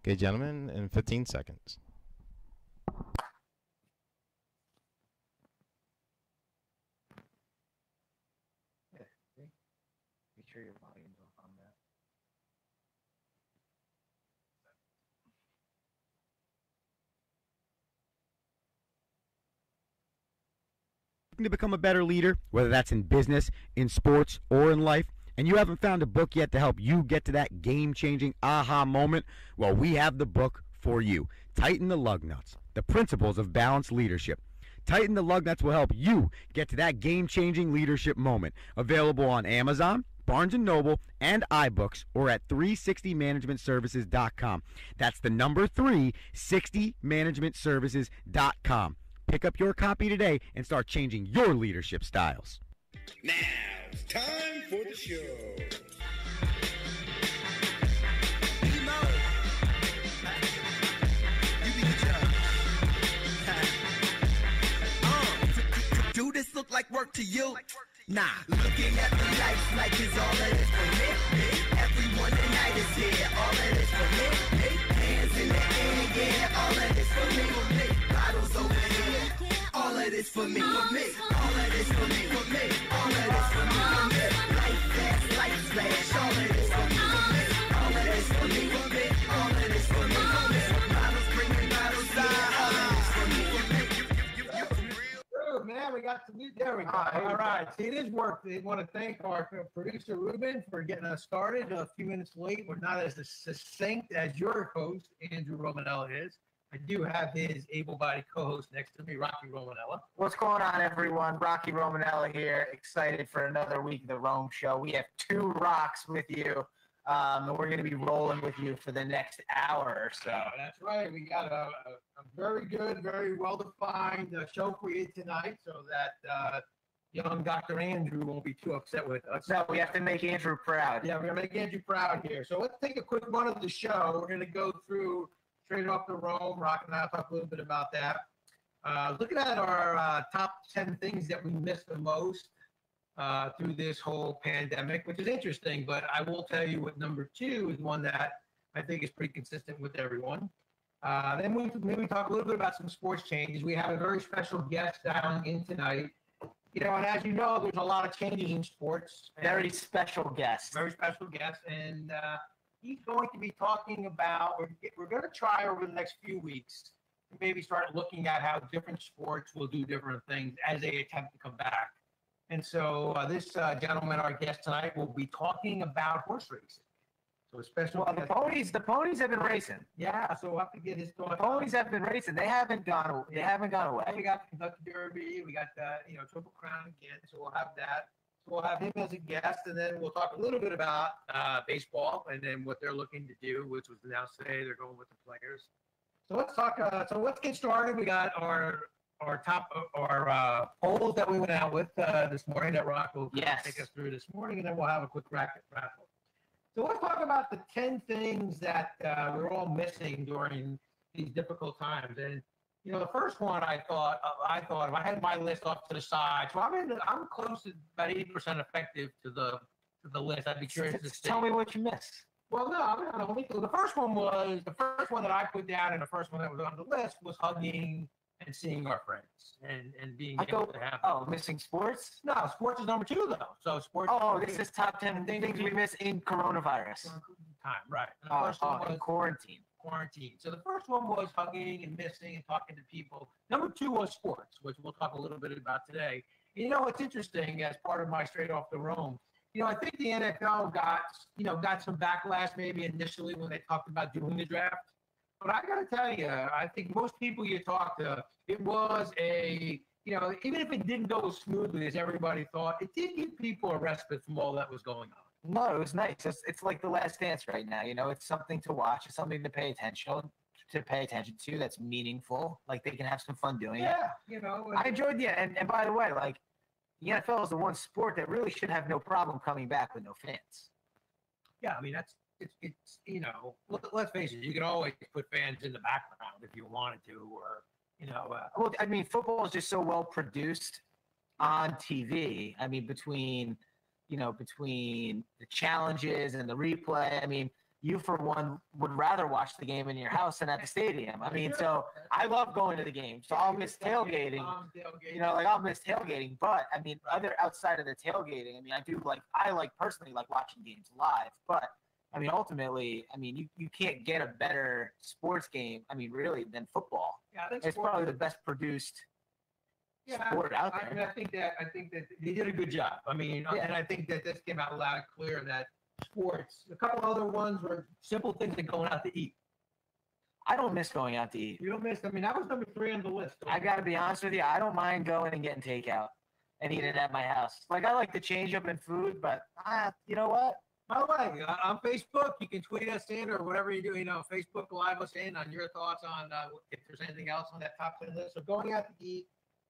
Okay, gentlemen, in 15 seconds. Make sure your volume's off on that. Looking to become a better leader, whether that's in business, in sports, or in life, and you haven't found a book yet to help you get to that game-changing aha moment, well, we have the book for you. Tighten the Lug Nuts, The Principles of Balanced Leadership. Tighten the Lug Nuts will help you get to that game-changing leadership moment. Available on Amazon, Barnes & Noble, and iBooks, or at 360managementservices.com. That's the number 360managementservices.com. Pick up your copy today and start changing your leadership styles. Now it's time for the show. You know, you be the judge. Do this look like work to you? Nah. Looking at the lights like it's all of this for me. Everyone tonight is here. All of this for me. Hands in the air, yeah. All of this for me. Bottles over here. All of this for me, for me. All of this for me, for me. All of this for me, for me. Light flash, light flash. All of this for me, for me. All of this for me, for me. All of this for me, for me. Bottles bringing bottles down. All of this for me, for me. You for real? Oh, man, we got some new. There we go. All right. See, it is work. We want to thank our producer, Ruben, for getting us started a few minutes late. We're not as succinct as your host, Andrew Romanella, is. I do have his able-bodied co-host next to me, Rocky Romanella. What's going on, everyone? Rocky Romanella here. Excited for another week of the Rome Show. We have two rocks with you, and we're going to be rolling with you for the next hour or so. That's right. We got a very good, very well-defined show for you tonight so that young Dr. Andrew won't be too upset with us. No, we have to make Andrew proud. Yeah, we're going to make Andrew proud here. So let's take a quick run of the show. We're going to go through straight off the Rome. Rock and I'll talk a little bit about that. Looking at our top 10 things that we missed the most through this whole pandemic, which is interesting, but I will tell you what number 2 is one that I think is pretty consistent with everyone. Then we maybe talk a little bit about some sports changes. We have a very special guest down in tonight. You know, and as you know, there's a lot of changes in sports. Very special guest. Very special guest. And he's going to be talking about, we're going to try over the next few weeks to maybe start looking at how different sports will do different things as they attempt to come back. And so this gentleman, our guest tonight, will be talking about horse racing. So a special Well, the ponies have been racing. Yeah, so we'll have to get his thoughts. The ponies have been racing. They haven't gone away. We got the Kentucky Derby. We got the Triple Crown again. So we'll have that. So we'll have him as a guest, and then we'll talk a little bit about baseball and then what they're looking to do, which was announced today. They're going with the players. So let's talk. So let's get started. We got our top polls that we went out with this morning that Rock will take us through this morning, and then we'll have a quick raffle. So let's talk about the 10 things that we're all missing during these difficult times. And the first one I thought if I had my list off to the side, so I'm close to about 80% effective to the list. I'd be curious to see. Tell me what you missed. Well, no, the first one that I put down, and the first one that was on the list was hugging and seeing our friends and being able to have. Oh, missing sports? No, sports is number 2 though. So sports. Oh, this is top 10 things we miss in coronavirus. Time, right? In quarantine. Quarantine. So the first one was hugging and missing and talking to people. Number 2 was sports, which we'll talk a little bit about today. It's interesting as part of my straight off the Rome. I think the NFL got some backlash maybe initially when they talked about doing the draft. But I got to tell you, I think most people you talk to, it was even if it didn't go as smoothly as everybody thought, it did give people a respite from all that was going on. No, it was nice. It's like The Last Dance right now. It's something to watch. It's something to pay attention to. That's meaningful. Like they can have some fun doing it. Yeah, I enjoyed the and by the way, like the NFL is the one sport that really should have no problem coming back with no fans. Yeah, I mean it's let's face it, you can always put fans in the background if you wanted to, or well, I mean, football is just so well produced on TV. I mean, between the challenges and the replay, I mean, you for one would rather watch the game in your house than at the stadium. I mean, so I love going to the game, so I'll miss tailgating. You know, like I'll miss tailgating, but I mean, other outside of the tailgating, I mean, I like personally like watching games live, but I mean, ultimately, I mean, you can't get a better sports game, I mean, really, than football. Yeah, I think It's probably the best produced sport out there. I mean, I think that they did a good job. I mean, and I think that this came out loud and clear that sports. A couple other ones were simple things like going out to eat. I don't miss going out to eat. You don't miss. I mean, that was number 3 on the list. I got to be honest with you. I don't mind going and getting takeout and eating it at my house. Like, I like to change up in food, but you know what? By the way, on Facebook, you can tweet us in or whatever you do. You know, Facebook Live us in on your thoughts on if there's anything else on that top 10 list. So going out to eat,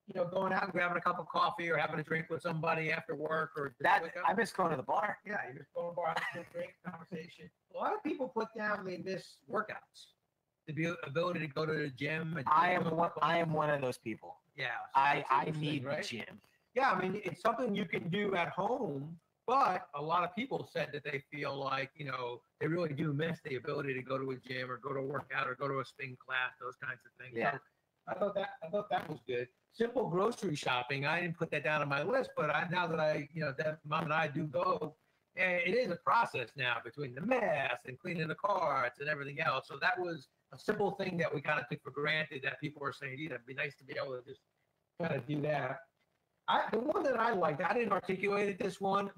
you know, going out and grabbing a cup of coffee or having a drink with somebody after work or That I miss going to the bar. yeah, you just go to a bar, have a drink, conversation. A lot of people put down they miss workouts, the ability to go to the gym. And I am one of those people. Yeah, so I that's need interesting, right? the gym. Yeah, I mean, it's something you can do at home, but a lot of people said that they feel like, you know, they really do miss the ability to go to a gym or go to a workout or go to a spin class, those kinds of things. Yeah. So I thought that was good. Simple grocery shopping. I didn't put that down on my list, but now that that Mom and I do go, and it is a process now between the mess and cleaning the carts and everything else. So that was a simple thing that we kind of took for granted that people were saying, it'd be nice to be able to just kind of do that. The one that I liked, I didn't articulate it this one,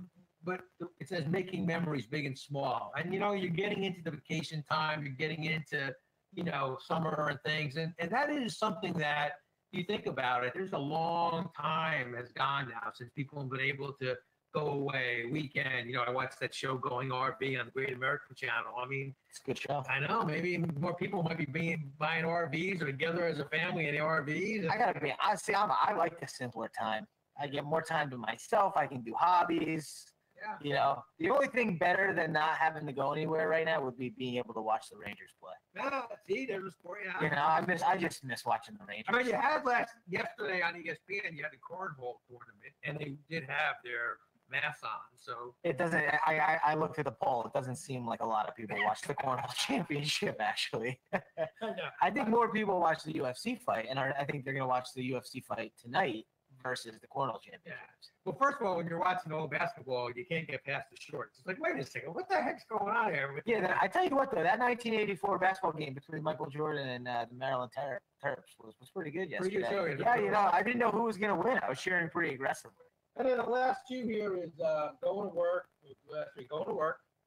but it says making memories big and small. And, you know, you're getting into the vacation time, you're getting into, you know, summer and things. And that is something that you think about it. There's a long time has gone now since people have been able to go away weekend. You know, I watched that show Going RV on the Great American Channel. I mean, It's a good show. I know maybe more people might be buying RVs or together as a family in the RVs. I gotta be honest. I like the simpler time. I get more time to myself. I can do hobbies. Yeah. You know, the only thing better than not having to go anywhere right now would be being able to watch the Rangers play. Yeah, see, there's a sport. Yeah. You know, I just miss watching the Rangers. I mean, you had yesterday on ESPN, you had the cornhole tournament, and they did have their masks on. So It doesn't. I looked at the poll. It doesn't seem like a lot of people watch the Cornhole Championship. Actually, I think more people watch the UFC fight, and I think they're gonna watch the UFC fight tonight versus the Cornhole Yeah. Championship. Well, first of all, when you're watching old basketball, you can't get past the shorts. It's like, wait a second, what the heck's going on here? Yeah, I tell you what though, that 1984 basketball game between Michael Jordan and the Maryland Terps was pretty good yesterday. Pretty good show, Yeah, you know, I didn't know who was gonna win. I was cheering pretty aggressively. And then the last two here is going to work,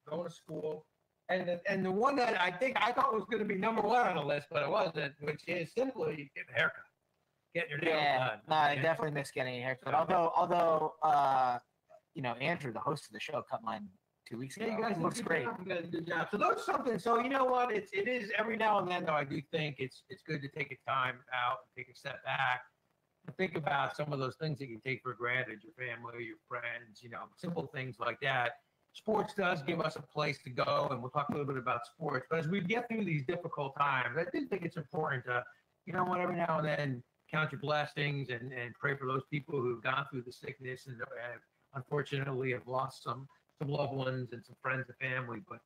going to school, and the one that I thought was going to be number 1 on the list, but it wasn't, which is simply getting a haircut, getting your nails Yeah, done. no, I definitely miss getting a haircut. Although, you know, Andrew, the host of the show, cut mine 2 weeks ago. Yeah, you guys did a Looks good great. job. You guys did a good job. So those something. So you know what? It is every now and then though. I do think it's good to take a time out, take a step back, and think about some of those things that you take for granted, your family, your friends, you know, simple things like that. Sports does give us a place to go, and we'll talk a little bit about sports. But as we get through these difficult times, I do think it's important to, you know what, every now and then count your blessings and pray for those people who've gone through the sickness and unfortunately have lost some loved ones and some friends and family. But,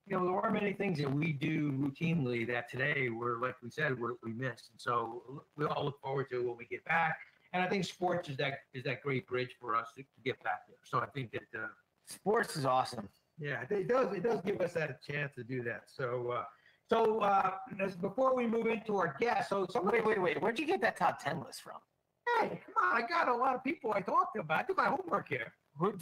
you know, there are many things that we do routinely that today we're, like we said, we miss. And so we all look forward to when we get back. And I think sports is that great bridge for us to get back there. So I think that, Sports is awesome. yeah, it does give us that chance to do that. So, as before we move into our guest, so somebody, Wait. Where'd you get that top 10 list from? hey, come on, I got a lot of people I talked about. I did my homework here.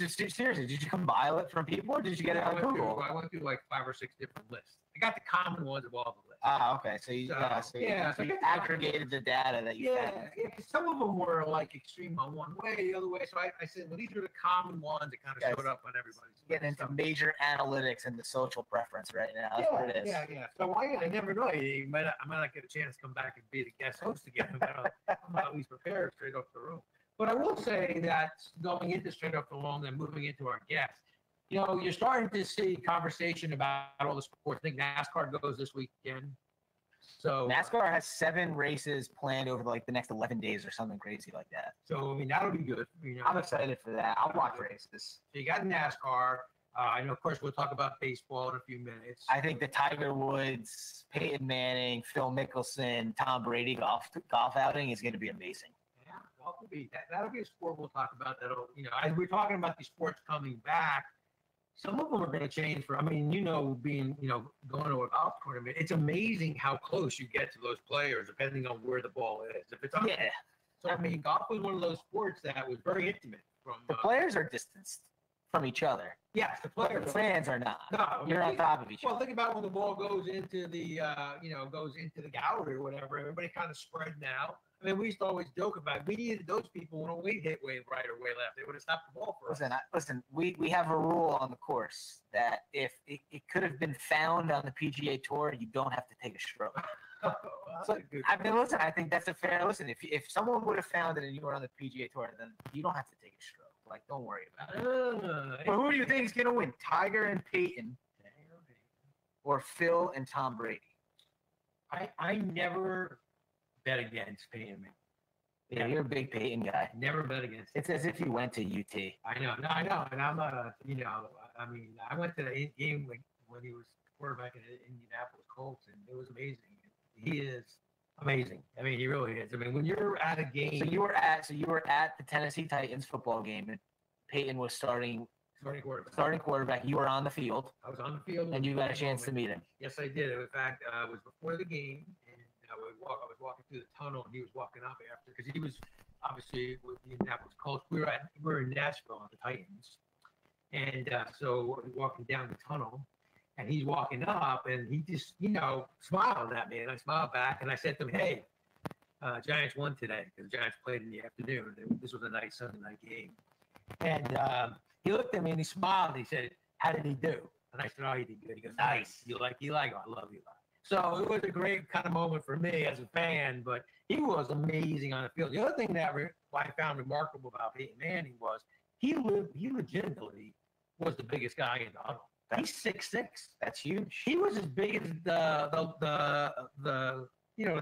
Seriously, did you compile it from people or did you get it on Google? I went through like 5 or 6 different lists. I got the common ones of all the lists. Okay. So you, So, yeah, so you get the- aggregated the data that you Yeah, found. 'cause some of them were like extreme on one way, the other way. So I said, well, these are the common ones that kind of Guys, showed up on everybody's Getting list. into major analytics and the social preference right now. That's what it is. Yeah. So I never know. I might not get a chance to come back and be the guest host again. But I'm at least prepared straight off the room. But I will say that going into straight off the room and moving into our guest, you know, you're starting to see conversation about all the sports. I think NASCAR goes this weekend. So NASCAR has 7 races planned over like the next 11 days or something crazy like that. So I mean, that'll be good. You know, I'm excited for that. I'll watch races. So you got NASCAR. I know, of course, we'll talk about baseball in a few minutes. I think the Tiger Woods, Peyton Manning, Phil Mickelson, Tom Brady golf outing is going to be amazing. Yeah, golf will be that'll be a sport we'll talk about. That'll, as we're talking about these sports coming back, some of them are going to change. Being going to a golf tournament, it's amazing how close you get to those players depending on where the ball is. If it's on, Yeah. So I mean, golf was one of those sports that was very intimate. From The players are distanced from each other. yes, the The players. fans are not. No, You're on top of each Well, other. think about when the ball goes into the gallery or whatever. Everybody kind of spread now. I mean, we used to always joke about it. We needed those people when a weight hit way right or way left. They would have stopped the ball for us. Listen. We have a rule on the course that if it could have been found on the PGA Tour, you don't have to take a stroke. That's So, a good I mean, listen. I think that's a fair listen. If someone would have found it and you were on the PGA Tour, then you don't have to take a stroke. Like, don't worry about it. But who do you think is going to win, Tiger and Peyton, or Phil and Tom Brady? I never bet against Peyton Manning. Yeah, you're a big Peyton guy. Never bet against. It's as if you went to UT. I know, and I'm I went to the game when he was quarterback in the Indianapolis Colts, and it was amazing. He is amazing. I mean, he really is. I mean, when you're at a game, So you were at the Tennessee Titans football game, and Peyton was starting quarterback. You were on the field, I was on the field, and you got a chance to meet him. Yes, I did. In fact, it was before the game, and I was walking through the tunnel, and he was walking up after because he was obviously with the Indianapolis Colts. We were in Nashville at the Titans, and so we're walking down the tunnel, and he's walking up, and he just smiled at me, and I smiled back, and I said to him, "Hey, Giants won today because the Giants played in the afternoon. This was a nice Sunday night game." And he looked at me and he smiled. And he said, "How did he do?" And I said, "Oh, he did good." He goes, "Nice. You like Eli?" I go, "I love Eli." So it was a great kind of moment for me as a fan, but he was amazing on the field. The other thing that I found remarkable about Peyton Manning was he legitimately was the biggest guy in the huddle. He's 6'6". That's huge. He was as big as the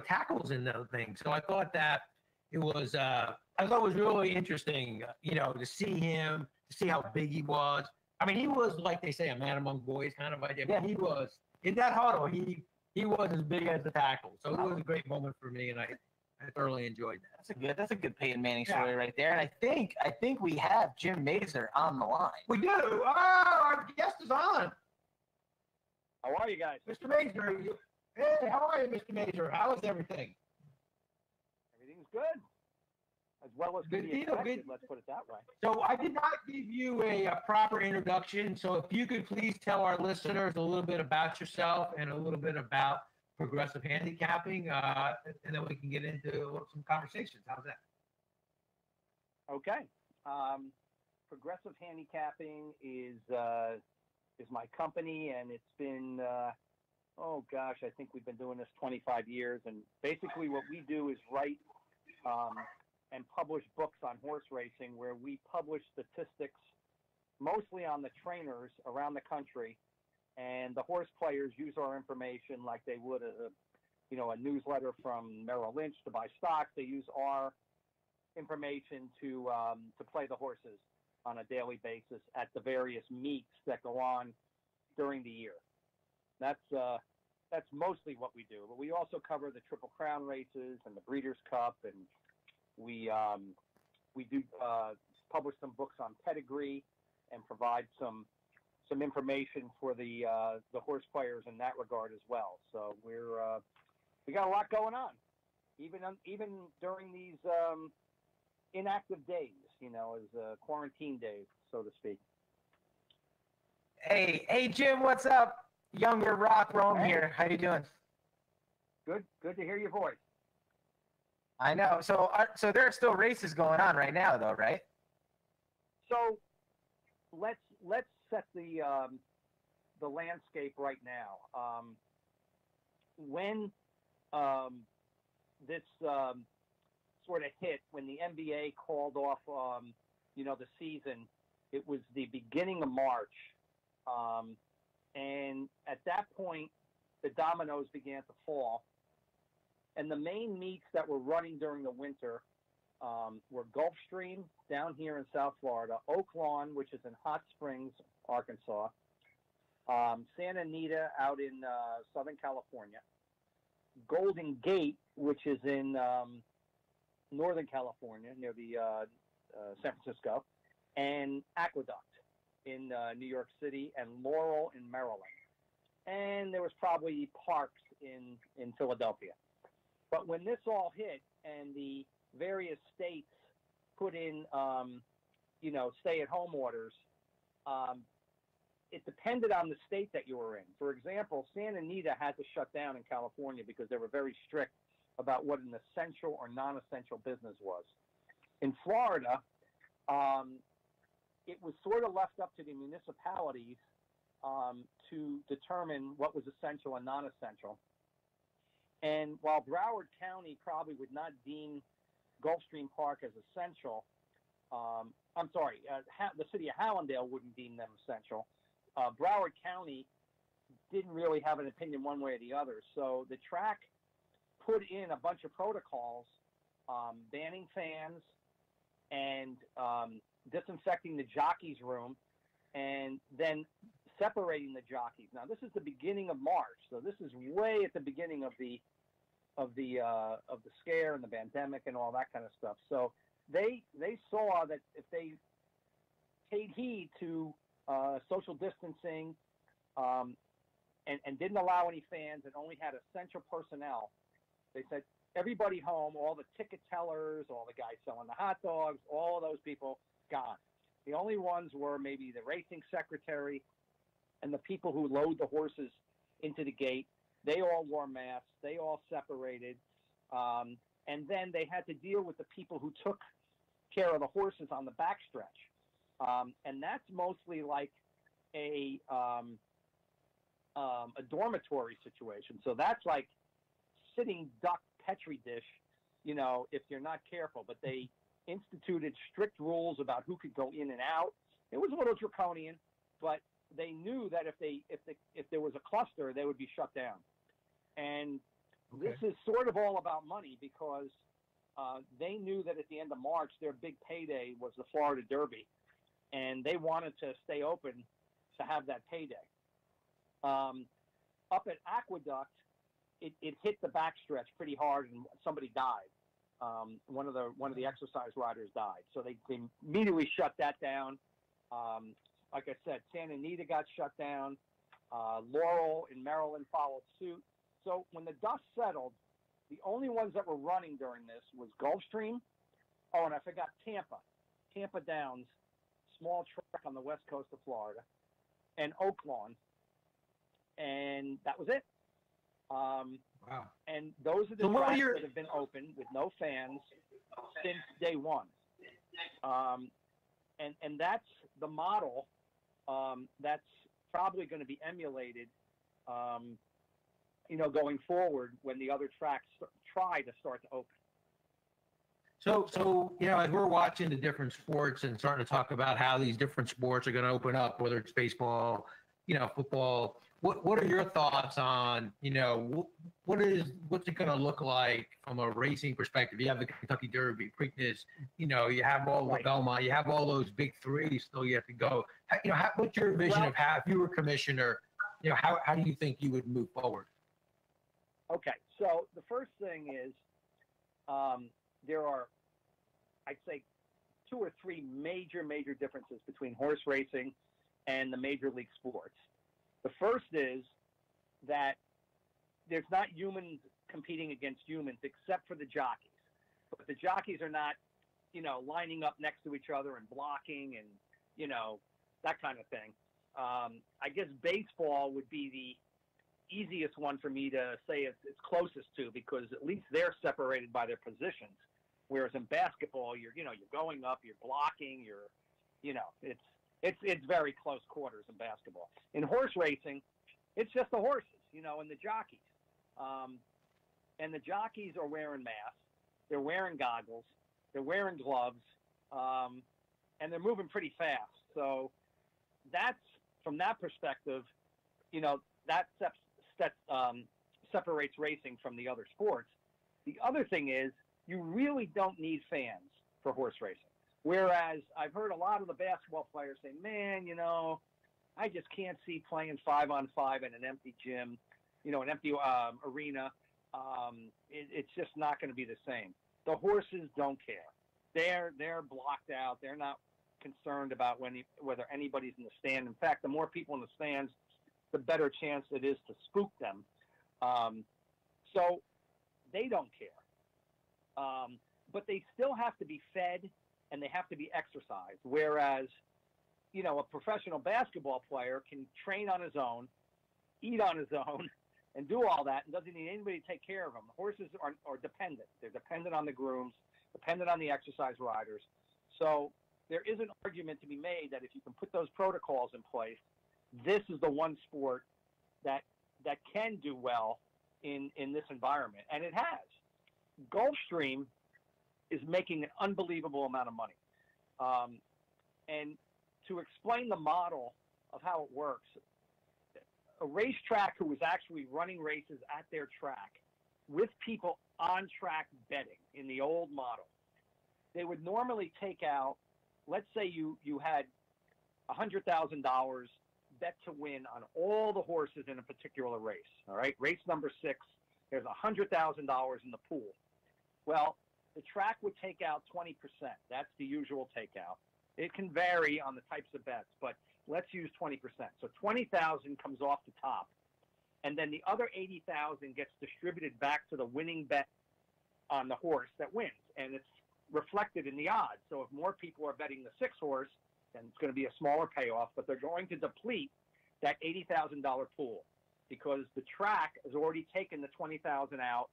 tackles in the thing. So I thought that it was really interesting, to see him, to see how big he was. I mean, he was, like they say, a man among boys kind of idea. Yeah. But he was in that huddle. He was as big as the tackle. So it was a great moment for me, and I thoroughly enjoyed that. That's a good Peyton Manning story right there. And I think we have Jim Mazur on the line. We do. Oh, our guest is on. How are you guys? Mr. Mazur. Hey, how are you, Mr. Mazur? How is everything? Everything's good. As well as Good could be deal, expected, good. let's put it that way. So I did not give you a proper introduction. So if you could please tell our listeners a little bit about yourself and a little bit about progressive handicapping, and then we can get into some conversations. How's that? Okay. Progressive Handicapping is my company, and it's been, I think we've been doing this 25 years. And basically what we do is write and publish books on horse racing, where we publish statistics mostly on the trainers around the country, and the horse players use our information like they would a newsletter from Merrill Lynch to buy stocks. They use our information to play the horses on a daily basis at the various meets that go on during the year. That's mostly what we do. But we also cover the Triple Crown races and the Breeders' Cup, and we do publish some books on pedigree and provide some information for the horse players in that regard as well. So we got a lot going on, even during these inactive days, as quarantine days, so to speak. Hey, Jim, what's up? Younger Rock Rome here. How you doing? Good to hear your voice. I know. So there are still races going on right now, though, right? So let's set the landscape right now. When this sort of hit, when the NBA called off, the season, it was the beginning of March, and at that point, the dominoes began to fall. And the main meets that were running during the winter were Gulfstream down here in South Florida, Oaklawn, which is in Hot Springs Arkansas. Santa Anita out in Southern California. Golden Gate, which is in Northern California near the San Francisco, and Aqueduct in New York City, and Laurel in Maryland. And there was probably Parks in Philadelphia. But when this all hit and the various states put in, stay-at-home orders, it depended on the state that you were in. For example, Santa Anita had to shut down in California because they were very strict about what an essential or non-essential business was. In Florida, it was sort of left up to the municipalities to determine what was essential and non-essential. And while Broward County probably would not deem Gulfstream Park as essential, the city of Hallandale wouldn't deem them essential. Broward County didn't really have an opinion one way or the other. So the track put in a bunch of protocols, banning fans and disinfecting the jockeys room, and then separating the jockeys. Now this is the beginning of March, so this is way at the beginning of the scare and the pandemic and all that kind of stuff. So they saw that if they paid heed to social distancing and didn't allow any fans and only had essential personnel, they said everybody home, all the ticket tellers, all the guys selling the hot dogs, all of those people gone. The only ones were maybe the racing secretary and the people who load the horses into the gate. They all wore masks. They all separated. And then they had to deal with the people who took care of the horses on the backstretch. And that's mostly like a dormitory situation. So that's like sitting duck Petri dish, if you're not careful. But they instituted strict rules about who could go in and out. It was a little draconian, but they knew that if there was a cluster, they would be shut down. And this is sort of all about money because they knew that at the end of March, their big payday was the Florida Derby, and they wanted to stay open to have that payday. Up at Aqueduct, it hit the backstretch pretty hard, and somebody died. One of the exercise riders died, so they immediately shut that down. Like I said, Santa Anita got shut down. Laurel in Maryland followed suit. So when the dust settled, the only ones that were running during this was Gulfstream. Oh, and I forgot Tampa Downs, small track on the west coast of Florida, and Oaklawn. And that was it. Wow. And those are the tracks that have been open with no fans since day one. And that's the model that's probably going to be emulated, going forward when the other tracks try to start to open. So as we're watching the different sports and starting to talk about how these different sports are going to open up, whether it's baseball, football, what are your thoughts on, what's it going to look like from a racing perspective? You have the Kentucky Derby, Preakness, you have all the Belmont, you have all those big three still you have to go. What's your vision of how, if you were commissioner, how do you think you would move forward? Okay, so the first thing is there are, I'd say, 2 or 3 major differences between horse racing and the major league sports. The first is that there's not humans competing against humans except for the jockeys. But the jockeys are not, lining up next to each other and blocking and, that kind of thing. I guess baseball would be the easiest one for me to say it's closest to, because at least they're separated by their positions. Whereas in basketball, you're going up, you're blocking, it's very close quarters in basketball. In horse racing, it's just the horses, and the jockeys. And the jockeys are wearing masks, they're wearing goggles, they're wearing gloves, and they're moving pretty fast. So that's, from that perspective, that separates racing from the other sports. The other thing is, you really don't need fans for horse racing. Whereas I've heard a lot of the basketball players say, man, I just can't see playing 5-on-5 in an empty gym, an empty arena. It's just not going to be the same. The horses don't care. They're blocked out. They're not concerned about whether anybody's in the stand. In fact, the more people in the stands, the better chance it is to spook them. So they don't care. But they still have to be fed and they have to be exercised. Whereas, a professional basketball player can train on his own, eat on his own, and do all that and doesn't need anybody to take care of them. The horses are dependent. They're dependent on the grooms, dependent on the exercise riders. So there is an argument to be made that if you can put those protocols in place, this is the one sport that can do well in this environment. And it has. Gulfstream is making an unbelievable amount of money. And to explain the model of how it works, a racetrack who was actually running races at their track with people on track betting in the old model, they would normally take out, let's say you had $100,000 bet to win on all the horses in a particular race. All right, race number 6, there's $100,000 in the pool. Well, the track would take out 20%. That's the usual takeout. It can vary on the types of bets, but let's use 20%. So 20,000 comes off the top, and then the other 80,000 gets distributed back to the winning bet on the horse that wins, and it's reflected in the odds. So if more people are betting the 6 horse, then it's going to be a smaller payoff, but they're going to deplete that $80,000 pool because the track has already taken the 20,000 out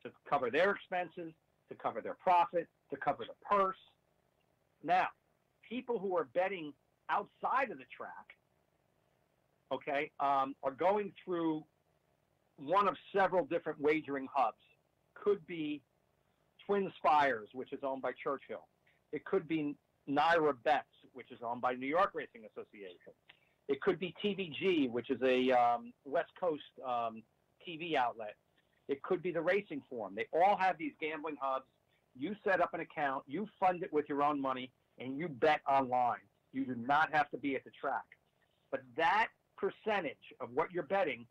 to cover their expenses, to cover their profit, to cover the purse. Now, people who are betting outside of the track, are going through one of several different wagering hubs. Could be Twin Spires, which is owned by Churchill. It could be Naira Bets, which is owned by New York Racing Association. It could be TVG, which is a West Coast TV outlet. It could be the Racing Form. They all have these gambling hubs. You set up an account, you fund it with your own money, and you bet online. You do not have to be at the track. But that percentage of what you're betting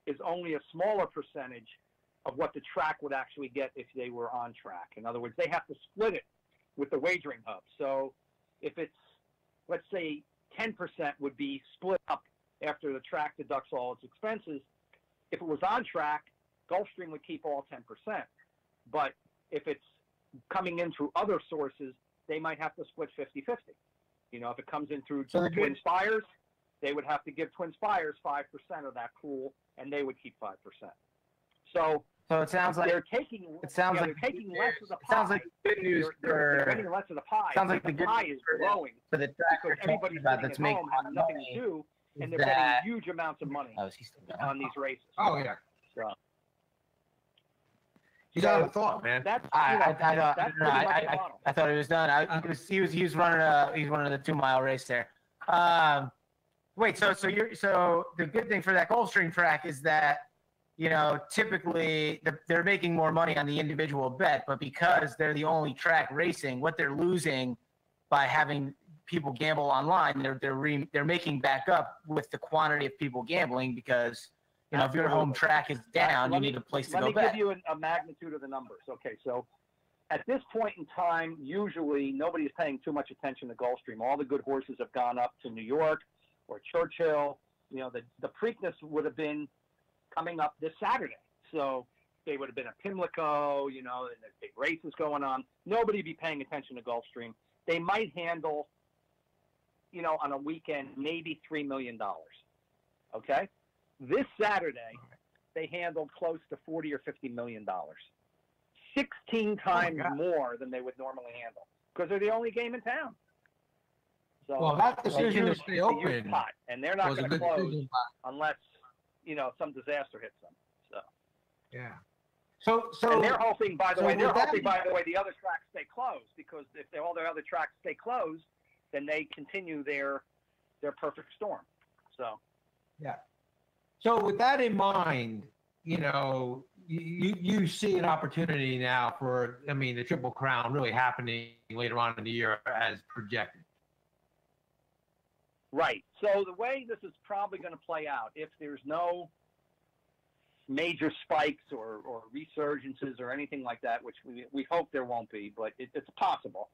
is only a smaller percentage of what the track would actually get if they were on track. In other words, they have to split it with the wagering hub. So if it's, let's say, 10% would be split up after the track deducts all its expenses. If it was on track, Gulfstream would keep all 10%. But if it's coming in through other sources, they might have to split 50-50. If it comes in through Twin Spires, they would have to give Twin Spires 5% of that pool, and they would keep 5%. So it sounds like they're taking. They're taking less of the pie. It sounds like good news they're getting less of the pie. Sounds like the the good pie news is growing for the track because everybody's sitting that's at making home having nothing to do, and they're betting huge amounts of money on these races. Oh yeah. So, You got a thought, man. that's I thought it was done. He was running the 2-mile race there. Wait, so the good thing for that Gulfstream track is that typically they're making more money on the individual bet, but because they're the only track racing, what they're losing by having people gamble online, they're making back up with the quantity of people gambling because if your home track is down, you need a place to go bet. Let me give you a magnitude of the numbers. Okay, so at this point in time, usually nobody is paying too much attention to Gulfstream. All the good horses have gone up to New York or Churchill. The Preakness would have been coming up this Saturday. So they would have been at Pimlico, and there's big races going on. Nobody would be paying attention to Gulfstream. They might handle, on a weekend, maybe $3 million. Okay? This Saturday, they handled close to $40 or $50 million. 16 times more than they would normally handle because they're the only game in town. So that decision to stay open, pot, and they're not going to close unless some disaster hits them. So yeah. So and they're hoping, by the way, the other tracks stay closed because if all their other tracks stay closed, then they continue their perfect storm. So yeah. So with that in mind, you see an opportunity now for, the Triple Crown really happening later on in the year as projected. Right. So the way this is probably going to play out, if there's no major spikes or resurgences or anything like that, which we hope there won't be, but it's possible.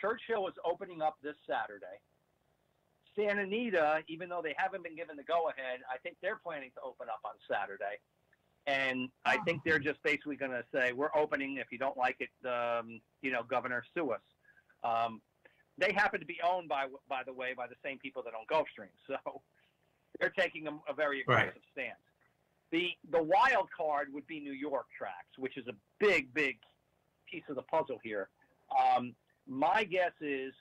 Churchill is opening up this Saturday. Santa Anita, even though they haven't been given the go-ahead, I think they're planning to open up on Saturday. And I think they're just basically going to say, we're opening. If you don't like it, Governor, sue us. They happen to be owned, by the way, by the same people that own Gulfstream. So they're taking a very aggressive stance. The wild card would be New York tracks, which is a big, big piece of the puzzle here. My guess is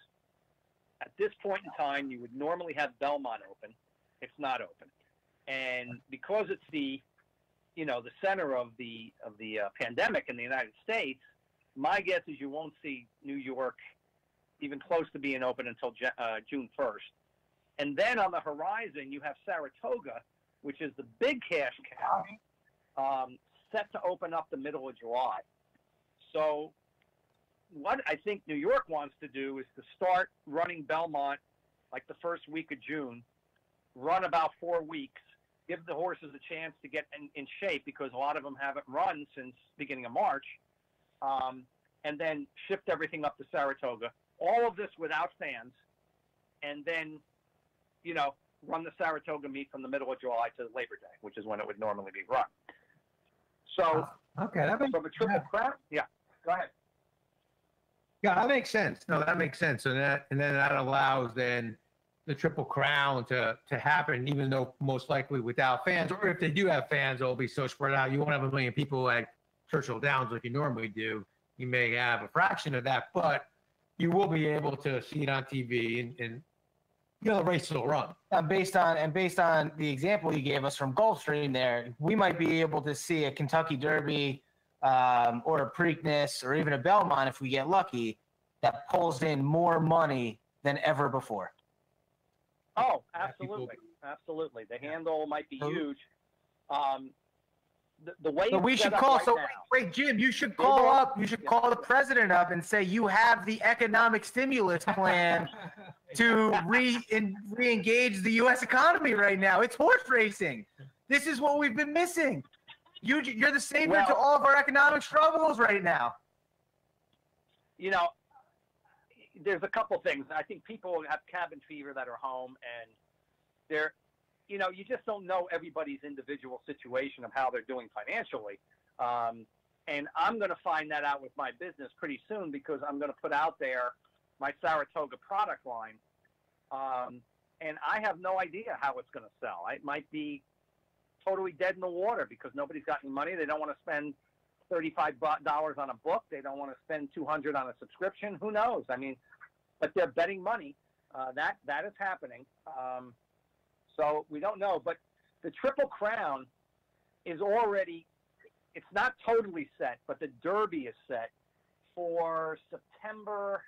at this point in time, you would normally have Belmont open. It's not open. And because it's the center of the pandemic in the United States, my guess is you won't see New York even close to being open until June 1st. And then on the horizon, you have Saratoga, which is the big cash cow, set to open up the middle of July. So what I think New York wants to do is to start running Belmont like the first week of June, run about 4 weeks, give the horses a chance to get in shape because a lot of them haven't run since beginning of March, and then shift everything up to Saratoga. All of this without fans, and then, run the Saratoga meet from the middle of July to Labor Day, which is when it would normally be run. So, okay, that makes, from a Triple Crown, go ahead. Yeah, that makes sense. No, that makes sense. And then that allows then the Triple Crown to happen, even though most likely without fans, or if they do have fans, it'll be so spread out. You won't have a million people at Churchill Downs like you normally do. You may have a fraction of that, but you will be able to see it on TV and the race will run. Based on the example you gave us from Gulfstream there, we might be able to see a Kentucky Derby or a Preakness or even a Belmont, if we get lucky, that pulls in more money than ever before. Oh, absolutely. Absolutely. The handle might be huge. The way so we should call. Right wait, Jim, you should call up. You should call the president up and say you have the economic stimulus plan to re-engage the U.S. economy right now. It's horse racing. This is what we've been missing. You're the savior to all of our economic struggles right now. There's a couple things. I think people have cabin fever that are home, and they're. You just don't know everybody's individual situation of how they're doing financially. And I'm going to find that out with my business pretty soon because I'm going to put out there my Saratoga product line. And I have no idea how it's going to sell. It might be totally dead in the water because nobody's got any money. They don't want to spend $35 on a book. They don't want to spend $200 on a subscription. Who knows? I mean, but they're betting money. That is happening. So we don't know, but the Triple Crown is already, it's not totally set, but the Derby is set for September,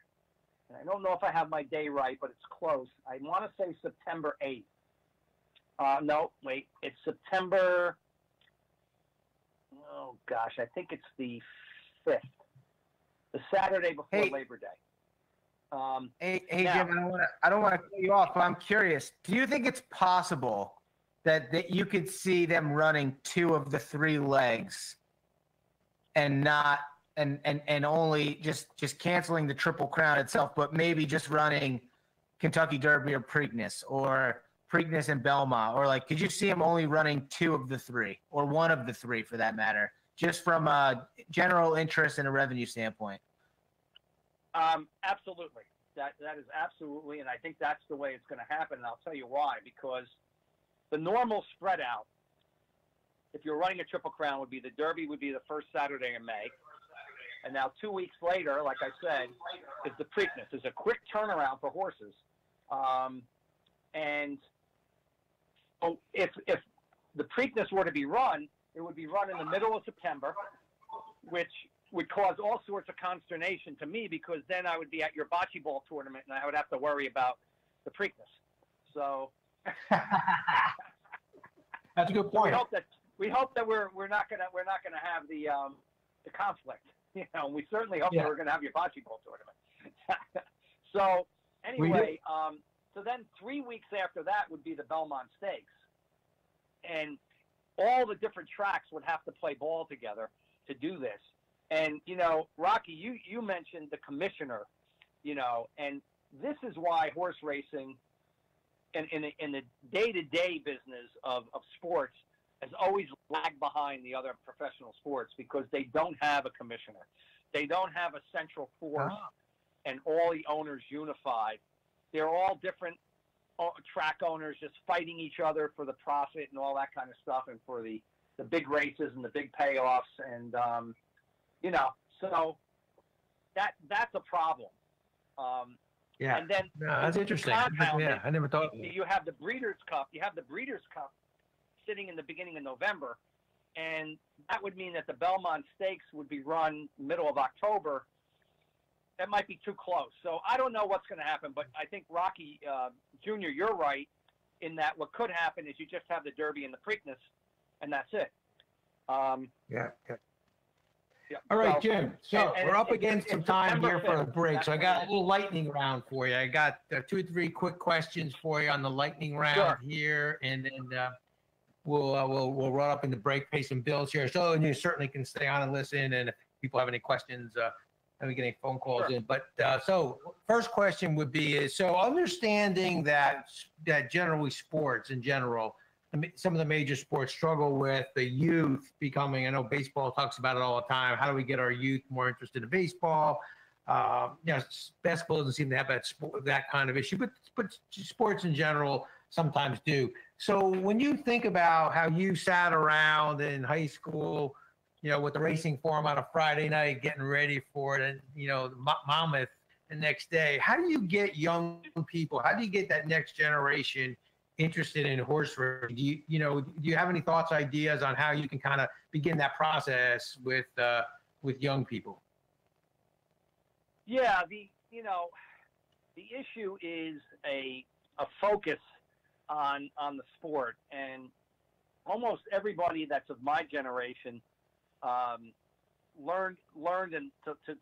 and I don't know if I have my day right, but it's close. I want to say September 8th. No, wait, it's September, oh gosh, I think it's the 5th, the Saturday before Labor Day. Hey, now, Jim, I don't want to cut you off, but I'm curious. Do you think it's possible that you could see them running 2 of the 3 legs and not and only just canceling the Triple Crown itself, but maybe just running Kentucky Derby or Preakness and Belmont, or could you see them only running 2 of the 3 or 1 of the 3 for that matter, just from a general interest and a revenue standpoint? Absolutely. That is absolutely, and I think that's the way it's going to happen, and I'll tell you why. Because the normal spread out, if you're running a Triple Crown, would be the Derby would be the first Saturday in May, and now 2 weeks later, like I said, is the Preakness. It's a quick turnaround for horses, and so if the Preakness were to be run, it would be run in the middle of September, which would cause all sorts of consternation to me because then I would be at your bocce ball tournament and I would have to worry about the Preakness. So that's a good point. We hope that we're not gonna have the conflict. We certainly hope that we're gonna have your bocce ball tournament. So anyway, So then 3 weeks after that would be the Belmont Stakes. And all the different tracks would have to play ball together to do this. And, you know, Rocky, you mentioned the commissioner, you know, and this is why horse racing in the day-to-day business of sports has always lagged behind the other professional sports because they don't have a commissioner. They don't have a central force and all the owners unified. They're all different track owners just fighting each other for the profit and all that kind of stuff and for the big races and the big payoffs. And, you know, so that's a problem. Yeah. And then that's interesting. Yeah, I never thought. You have the Breeders' Cup. You have the Breeders' Cup sitting in the beginning of November, and that would mean that the Belmont Stakes would be run middle of October. That might be too close. So I don't know what's going to happen, but I think Rocky Jr., you're right in that what could happen is you just have the Derby and the Preakness, and that's it. Yeah. Yeah. All right, So- Jim. So and we're up it's- against some it's time September here for a 5th. break. So I got a That's- little lightning round for you. I got 2 or 3 quick questions for you on the lightning round Sure. here, and then we'll run up in the break, pay some bills here. So you certainly can stay on and listen. And if people have any questions, let me get any phone calls Sure. in. But so first question would be is so understanding that generally sports in general. Some of the major sports struggle with the youth becoming, I know baseball talks about it all the time. How do we get our youth more interested in baseball? Basketball doesn't seem to have that kind of issue, but sports in general sometimes do. So when you think about how you sat around in high school, you know, with the racing form on a Friday night, getting ready for it, and, you know, Monmouth the next day, how do you get young people, how do you get that next generation interested in horse racing? Do you have any thoughts, ideas on how you can kind of begin that process with young people? Yeah, the issue is a focus on the sport, and almost everybody that's of my generation learned and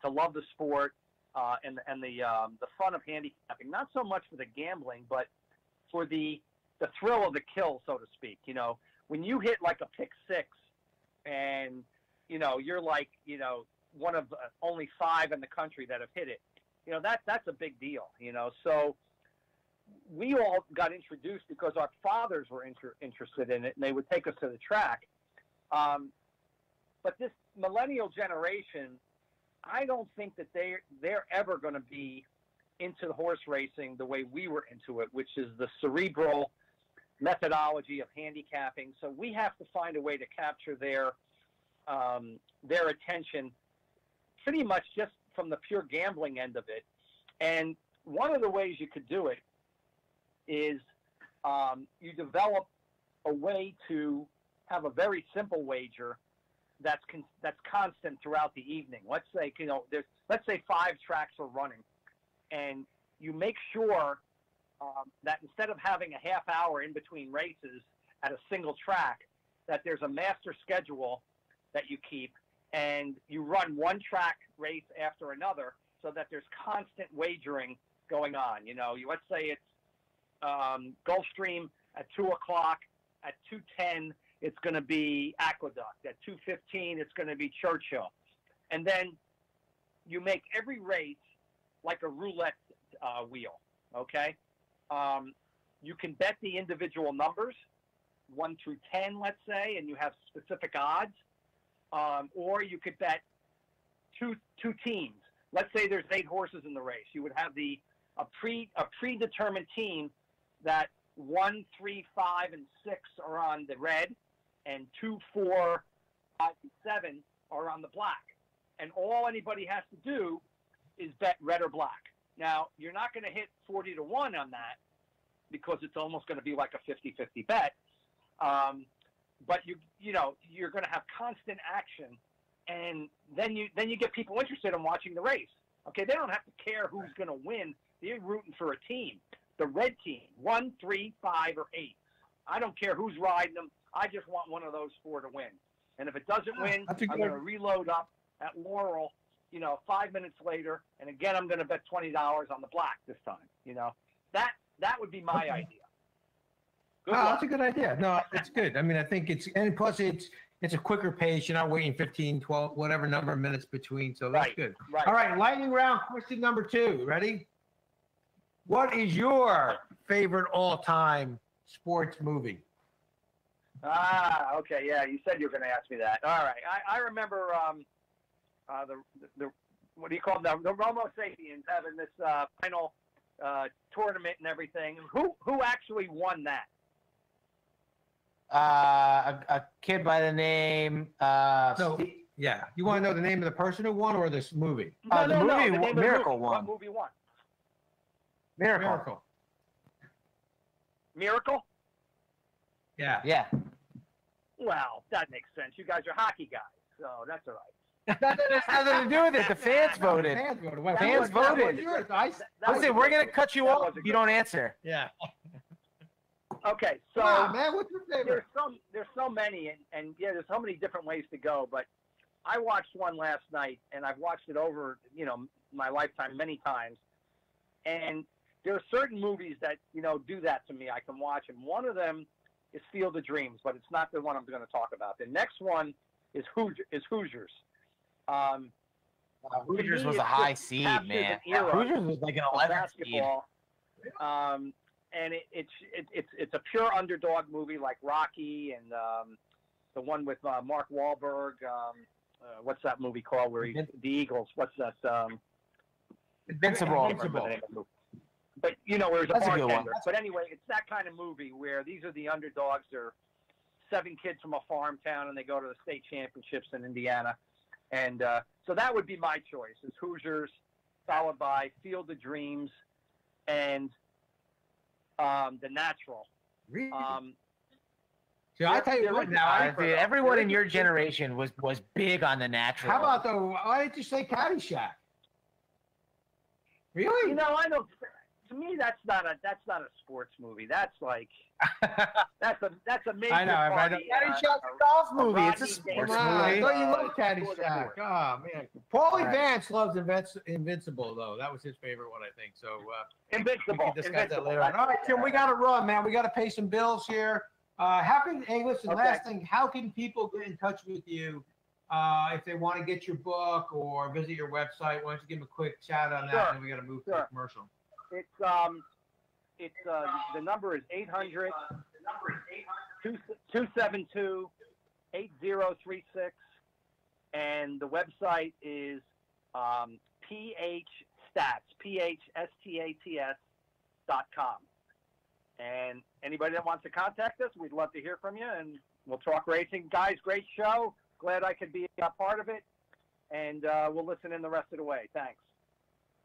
to love the sport and the fun of handicapping. Not so much for the gambling, but for the thrill of the kill, so to speak. You know, when you hit like a pick six, and you know you're like one of only 5 in the country that have hit it. You know, that's a big deal. You know, so we all got introduced because our fathers were interested in it, and they would take us to the track. But this millennial generation, I don't think that they're ever going to be into the horse racing the way we were into it, which is the cerebral methodology of handicapping. So we have to find a way to capture their attention pretty much just from the pure gambling end of it. And one of the ways you could do it is you develop a way to have a very simple wager that's constant throughout the evening. Let's say, let's say 5 tracks are running, and you make sure that instead of having a half hour in between races at a single track, that there's a master schedule that you keep, and you run one track race after another so that there's constant wagering going on. You know, let's say it's Gulfstream at 2 o'clock, at 2:10, it's going to be Aqueduct. At 2:15, it's going to be Churchill. And then you make every race like a roulette wheel, okay? You can bet the individual numbers, 1 through 10, let's say, and you have specific odds. Or you could bet two teams. Let's say there's 8 horses in the race. You would have a predetermined team that 1, 3, 5, and 6 are on the red, and 2, 4, 5, and 7 are on the black. And all anybody has to do is bet red or black. Now, you're not going to hit 40 to 1 on that because it's almost going to be like a 50-50 bet. But you're going to have constant action, and then you get people interested in watching the race. Okay, they don't have to care who's going to win. They're rooting for a team. The red team, 1, 3, 5, or 8. I don't care who's riding them. I just want one of those 4 to win. And if it doesn't win, I'm going to reload up at Laurel, 5 minutes later, and again I'm going to bet $20 on the black this time. that would be my idea. Good Oh, luck. that's a good idea. No, it's good. I mean, I think and plus it's a quicker pace. You're not waiting 15, 12, whatever number of minutes between. So that's Right. good. Right. All right, lightning round question number 2. Ready? What is your favorite all-time sports movie? Okay, yeah, you said you were going to ask me that. All right, I remember the what do you call them? The Homo sapiens having this final tournament and everything. Who actually won that? A kid by the name. So, yeah, you want to know the name of the person who won or this movie? The movie the name of the Miracle movie. won. What movie won? Miracle. Miracle? Yeah. Yeah. Well, that makes sense. You guys are hockey guys, so that's all right. That has nothing to do with it. The fans voted. Fans voted. Well, Fans that was voted. yours. Listen, we're gonna cut you That off was a if you good don't answer. Yeah. Okay, so Come on, man. What's your favorite? there's so many, and yeah, there's so many different ways to go. But I watched one last night, and I've watched it over, my lifetime many times. And there are certain movies that do that to me. I can watch, and one of them is Field of Dreams, but it's not the one I'm going to talk about. The next one is Hoosiers. Hoosiers me, was it a high just seed, captures man. an era Hoosiers was like an of 11 seed. basketball. And it's a pure underdog movie like Rocky and the one with Mark Wahlberg. What's that movie called where he's the Eagles? What's that? Invincible. But where he's a That's a good one. bartender. But anyway, it's that kind of movie where these are the underdogs. They're 7 kids from a farm town, and they go to the state championships in Indiana. And so that would be my choice: is Hoosiers, followed by Field of Dreams, and The Natural. Really? There- I tell you there what is- now. Dude, everyone in your generation was big on The Natural. How about why didn't you say Caddyshack? Really? I know. To me, that's not a sports movie. That's like that's a major I know. party. Caddyshack's a golf movie. It's a Rodney sports Come on, I movie. thought you loved For the Caddyshack. board. Oh, man. Paulie Right. Vance loves Invincible, though. That was his favorite one, I think. So we Invincible. can discuss that Invincible. later on. All right, Tim, we got to run, man. We got to pay some bills here. Listen, Okay. last thing, how can people get in touch with you if they want to get your book or visit your website? Why don't you give them a quick shout on that, Sure. and then we got to move to the Sure. commercial. It's the number is 800 272 8036, and the website is phstats.com. And anybody that wants to contact us, we'd love to hear from you, and we'll talk racing. Guys, great show. Glad I could be a part of it, and we'll listen in the rest of the way. Thanks.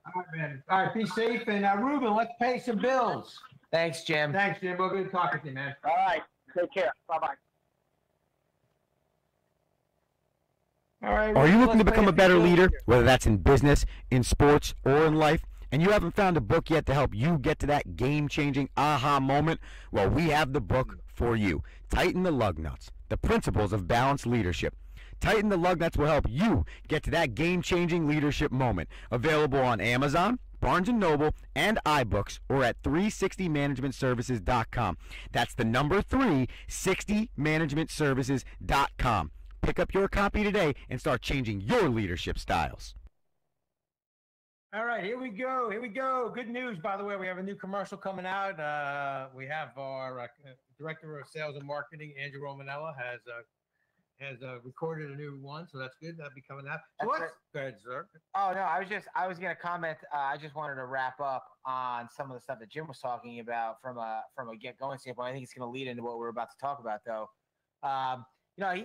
All right, man. All right, be safe. And Ruben, let's pay some bills. Thanks, Jim. Thanks, Jim. We're good to talk with you, man. All right. Take care. Bye-bye. All right. Are you Ruben, looking to let's pay become a few better bills leader, here. whether that's in business, in sports, or in life, and you haven't found a book yet to help you get to that game-changing aha moment? Well, we have the book for you. Tighten the Lug Nuts, The Principles of Balanced Leadership. Tighten the Lug Nuts will help you get to that game-changing leadership moment. Available on Amazon, Barnes & Noble, and iBooks, or at 360managementservices.com. That's the number 360managementservices.com. Pick up your copy today and start changing your leadership styles. All right, here we go. Here we go. Good news, by the way. We have a new commercial coming out. We have our director of sales and marketing, Andrew Romanella, has recorded a new one, so that's good. That'll be coming out. So That's let's go ahead, sir. Oh no, I was gonna comment. I just wanted to wrap up on some of the stuff that Jim was talking about from a get going standpoint. I think it's gonna lead into what we're about to talk about, though.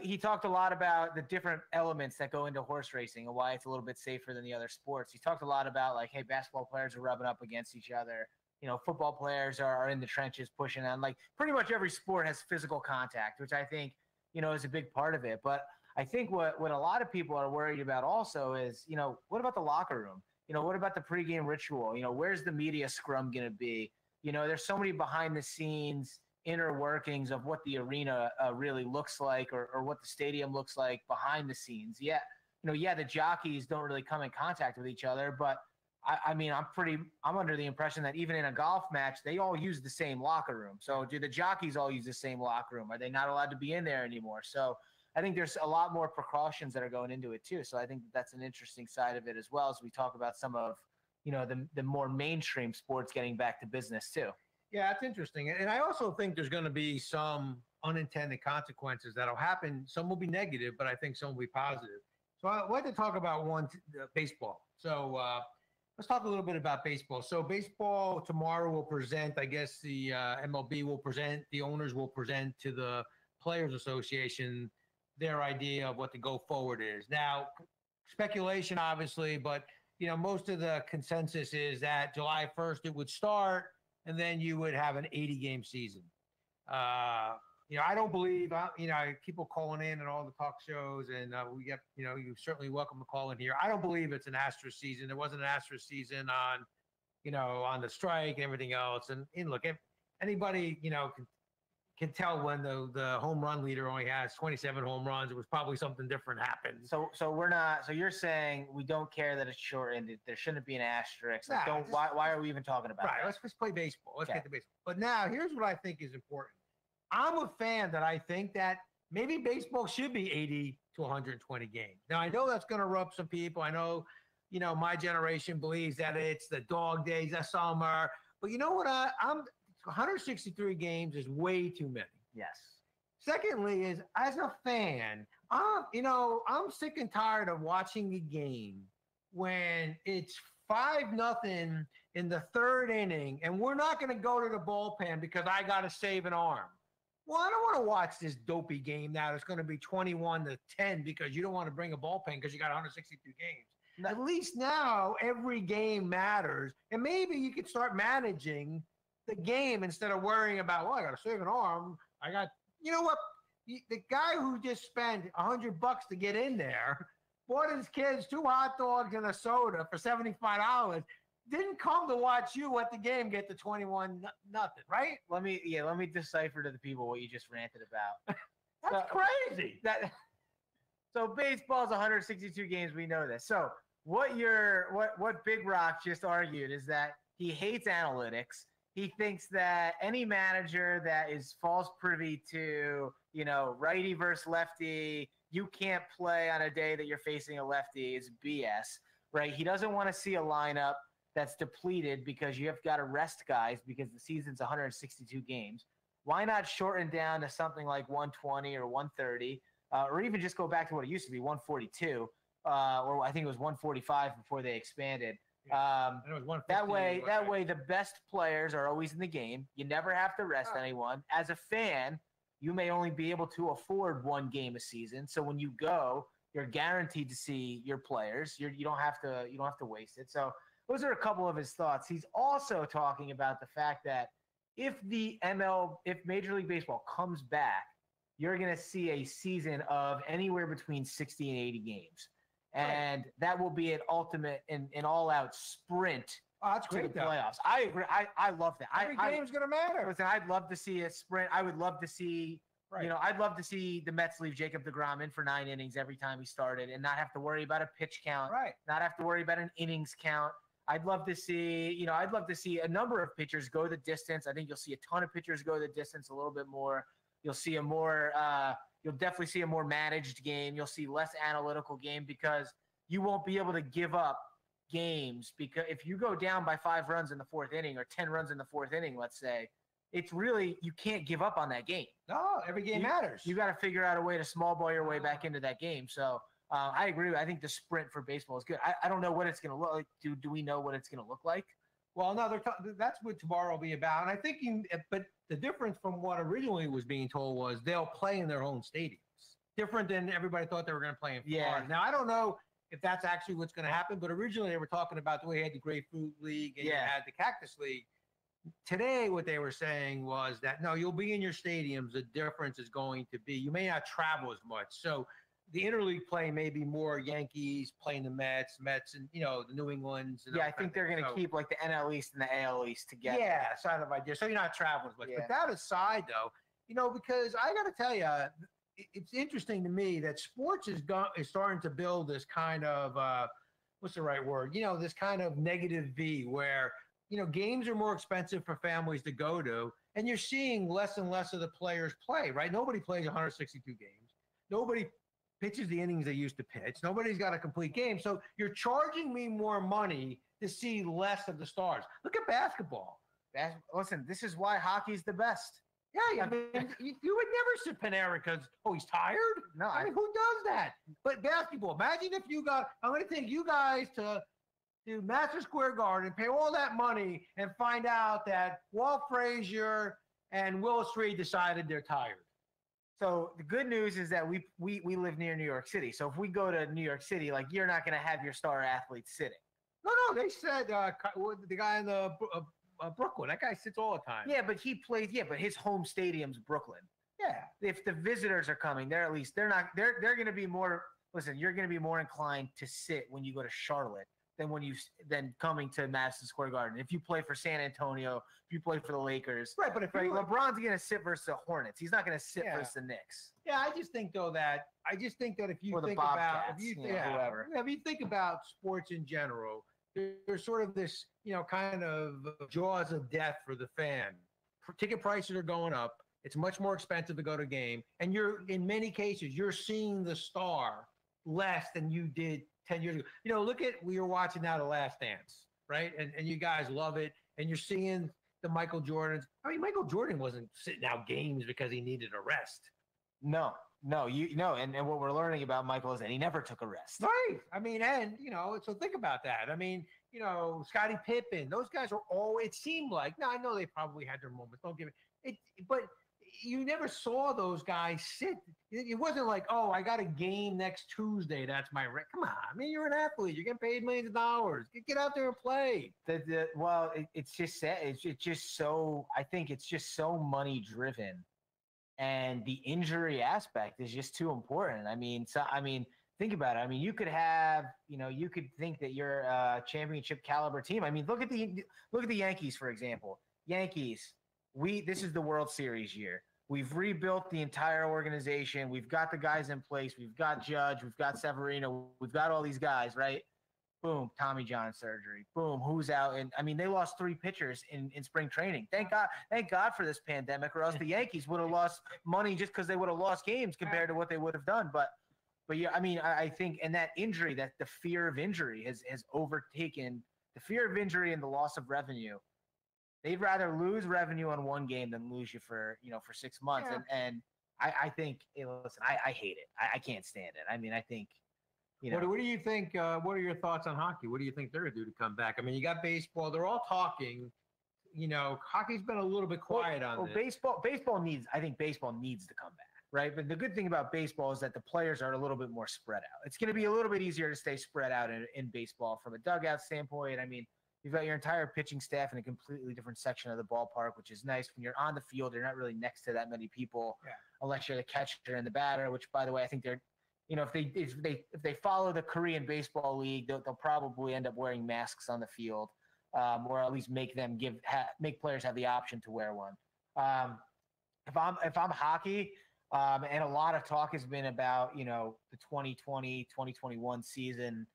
He talked a lot about the different elements that go into horse racing and why it's a little bit safer than the other sports. He talked a lot about hey, basketball players are rubbing up against each other. Football players are in the trenches pushing on. Like pretty much every sport has physical contact, which I think is a big part of it. But I think what a lot of people are worried about also is, what about the locker room? What about the pregame ritual? Where's the media scrum going to be? There's so many behind the scenes inner workings of what the arena really looks like or what the stadium looks like behind the scenes. Yeah, the jockeys don't really come in contact with each other, but I mean, I'm under the impression that even in a golf match, they all use the same locker room. So do the jockeys all use the same locker room? Are they not allowed to be in there anymore? So I think there's a lot more precautions that are going into it too. So I think that's an interesting side of it as well as we talk about some of, the more mainstream sports getting back to business too. Yeah, that's interesting. And I also think there's going to be some unintended consequences that'll happen. Some will be negative, but I think some will be positive. So I'd like to talk about baseball. So let's talk a little bit about baseball. So baseball tomorrow will present, I guess the MLB will present, the owners will present to the Players Association their idea of what the go forward is. Now, speculation, obviously, but most of the consensus is that July 1st it would start, and then you would have an 80-game season. I don't believe, people calling in and all the talk shows, and we get, you're certainly welcome to call in here. I don't believe it's an Astros season. There wasn't an Astros season on the strike and everything else. And look, if anybody, can tell when the home run leader only has 27 home runs, it was probably something different happened. So you're saying we don't care that it's shortened. There shouldn't be an asterisk. Why are we even talking about right, that? Let's just play baseball. Let's get to baseball. But now here's what I think is important. I'm a fan that I think that maybe baseball should be 80 to 120 games. Now, I know that's going to rub some people. I know, my generation believes that it's the dog days of summer. But you know what? 163 games is way too many. Yes. Secondly is, as a fan, I'm sick and tired of watching a game when it's 5-0 in the third inning, and we're not going to go to the bullpen because I got to save an arm. Well, I don't want to watch this dopey game now. It's going to be 21-10 because you don't want to bring a bullpen because you got 162 games. No. At least now every game matters, and maybe you could start managing the game instead of worrying about, I got to save an arm. You know what? The guy who just spent $100 to get in there bought his kids 2 hot dogs and a soda for $75. Didn't come to watch you at the game get to 21-0, right? Let me decipher to the people what you just ranted about. That's crazy. So baseball's 162 games. We know this. So what Big Rock just argued is that he hates analytics. He thinks that any manager that is false privy to, righty versus lefty, you can't play on a day that you're facing a lefty is BS, right? He doesn't want to see a lineup that's depleted because you have got to rest guys because the season's 162 games. Why not shorten down to something like 120 or 130, or even just go back to what it used to be, 142, or I think it was 145 before they expanded. That way the best players are always in the game. You never have to rest anyone. As a fan, you may only be able to afford 1 game a season. So when you go, you're guaranteed to see your players. You don't have to waste it. So those are a couple of his thoughts. He's also talking about the fact that if Major League Baseball comes back, you're going to see a season of anywhere between 60 and 80 games. And that will be an ultimate and all-out sprint that's to great, the playoffs. I agree. I love that. Every game's going to matter. Listen, I'd love to see a sprint. I would love to see, I'd love to see the Mets leave Jacob deGrom in for 9 innings every time he started and not have to worry about a pitch count, not have to worry about an innings count. I'd love to see, a number of pitchers go the distance. I think you'll see a ton of pitchers go the distance a little bit more. You'll see you'll definitely see a more managed game. You'll see less analytical game because you won't be able to give up games because if you go down by 5 runs in the 4th inning or 10 runs in the 4th inning, let's say, it's really, you can't give up on that game. No, every game matters. You got to figure out a way to small ball your way back into that game. So I agree. I think the sprint for baseball is good. I don't know what it's going to look like. Do we know what it's going to look like? Well, no, that's what tomorrow will be about. And I think, but the difference from what originally was being told was they'll play in their own stadiums. Different than everybody thought they were going to play in Florida. Yeah. Now, I don't know if that's actually what's going to happen, but originally they were talking about the way you had the Grapefruit League and you had the Cactus League. Today, what they were saying was that, no, you'll be in your stadiums. The difference is going to be you may not travel as much. So the interleague play may be more Yankees playing the Mets, and, the New Englands. And I think they're going to keep like the NL East and the AL East together. Yeah, side of idea. So you're not traveling as much. Yeah. But that aside, though, because I got to tell you, it's interesting to me that sports is starting to build this kind of what's the right word? This kind of negative V where, games are more expensive for families to go to, and you're seeing less and less of the players play, right? Nobody plays 162 games. Nobody pitches the innings they used to pitch. Nobody's got a complete game. So you're charging me more money to see less of the stars. Look at basketball. Listen, this is why hockey's the best. Yeah, I mean, you would never sit Panarin because, he's tired? No, I mean, who does that? But basketball, imagine if I'm going to take you guys to Madison Square Garden, pay all that money, and find out that Walt Frazier and Willis Reed decided they're tired. So the good news is that we live near New York City. So if we go to New York City, like, you're not going to have your star athletes sitting. No, they said the guy in the Brooklyn. That guy sits all the time. Yeah, but he plays. Yeah, but his home stadium's Brooklyn. Yeah. If the visitors are coming, they're going to be more. Listen, you're going to be more inclined to sit when you go to Charlotte than coming to Madison Square Garden. If you play for San Antonio, if you play for the Lakers, right? But if LeBron's going to sit versus the Hornets, he's not going to sit versus the Knicks. Yeah, I just think that if you think whoever. If you think about sports in general, there's sort of this, kind of jaws of death for the fan. Ticket prices are going up. It's much more expensive to go to a game. And in many cases, you're seeing the star less than you did 10 years ago. We were watching now The Last Dance, right? And you guys love it. And you're seeing the Michael Jordans. I mean, Michael Jordan wasn't sitting out games because he needed a rest. No, and what we're learning about Michael is that he never took a rest. Right. I mean, so think about that. I mean, Scottie Pippen, those guys were all, it seemed like, now I know they probably had their moments, don't give it, but you never saw those guys sit. It wasn't like, I got a game next Tuesday, that's my rent. Come on, I mean, you're an athlete, you're getting paid millions of dollars. Get out there and play. It's just sad. It's just so, I think it's just so money driven. And the injury aspect is just too important. Think about it. I mean, you could think that you're a championship caliber team. I mean, look at the Yankees, for example. Yankees, this is the World Series year. We've rebuilt the entire organization. We've got the guys in place. We've got Judge. We've got Severino. We've got all these guys, right? Boom, Tommy John surgery. Boom, who's out? And I mean, they lost 3 pitchers in spring training. Thank God for this pandemic, or else the Yankees would have lost money just because they would have lost games compared to what they would have done. But yeah, I mean, I think, and that injury, that the fear of injury has overtaken the fear of injury and the loss of revenue. They'd rather lose revenue on one game than lose you for 6 months. Yeah. And I think, listen, I hate it. I can't stand it. I mean, I think. What do you think? What are your thoughts on hockey? What do you think they're going to do to come back? I mean, you got baseball. They're all talking. Hockey's been a little bit quiet on this. Baseball needs to come back, right? But the good thing about baseball is that the players are a little bit more spread out. It's going to be a little bit easier to stay spread out in baseball from a dugout standpoint. I mean, you've got your entire pitching staff in a completely different section of the ballpark, which is nice. When you're on the field, you're not really next to that many people, unless you're the catcher and the batter. Which, by the way, I think they're. If they follow the Korean Baseball League, they'll probably end up wearing masks on the field, or at least make players have the option to wear one. If I'm hockey, and a lot of talk has been about the 2020, 2021 season